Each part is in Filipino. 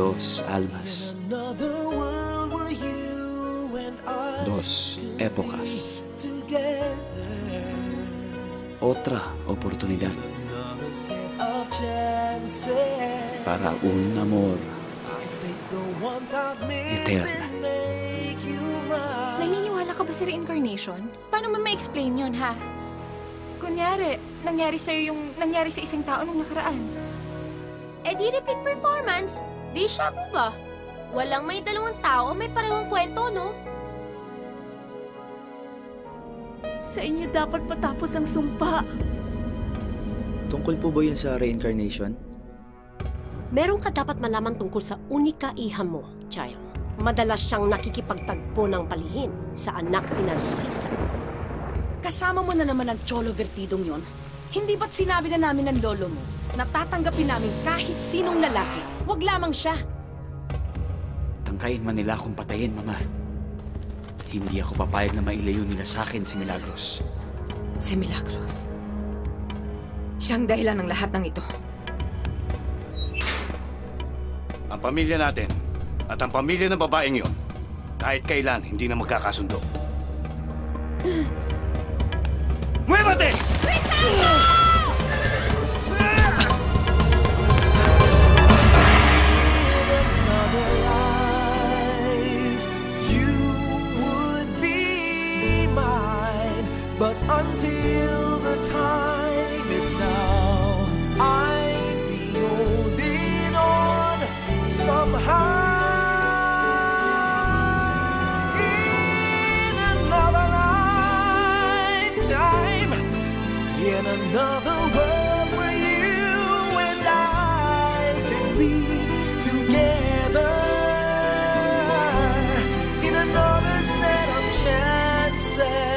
Dos almas. Dos épocas. Otra oportunidad. Para un amor eterna. Naniniwala ka ba sa reincarnation? Paano mo ma-explain yun, ha? Kunyari, nangyari sa'yo yung nangyari sa isang tao nung nakaraan. Eh di repeat performance. Deja vu ba? Walang may dalawang tao, may parehong kwento, no? Sa inyo dapat matapos ang sumpa. Tungkol po ba yun sa reincarnation? Meron ka dapat malaman tungkol sa unika iha mo, Chayang. Madalas siyang nakikipagtagpo ng palihim sa anak ni Narcisa. Kasama mo na naman ang Cholo Vertidong yon. Hindi ba't sinabi na namin ng lolo mo na tatanggapin namin kahit sinong lalaki, wag lamang siya? Tangkain man nila akong patayin, Mama. Hindi ako papayag na mailayo nila sa akin si Milagros. Si Milagros. Siyang dahilan ng lahat ng ito. Ang pamilya natin at ang pamilya ng babaeng yon, kahit kailan hindi na magkakasundo. Muévate! But until the time is now, I'd be holding on somehow. In another lifetime, in another world where you and I can be together. In another set of chances,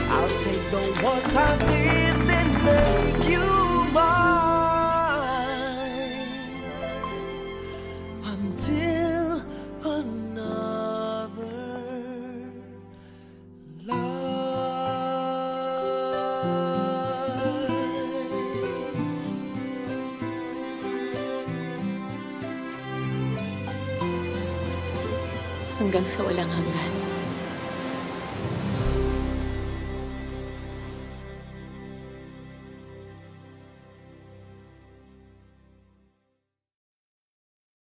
I'll take the ones I've missed and make you mine until another Hanggang sa walang hanggan.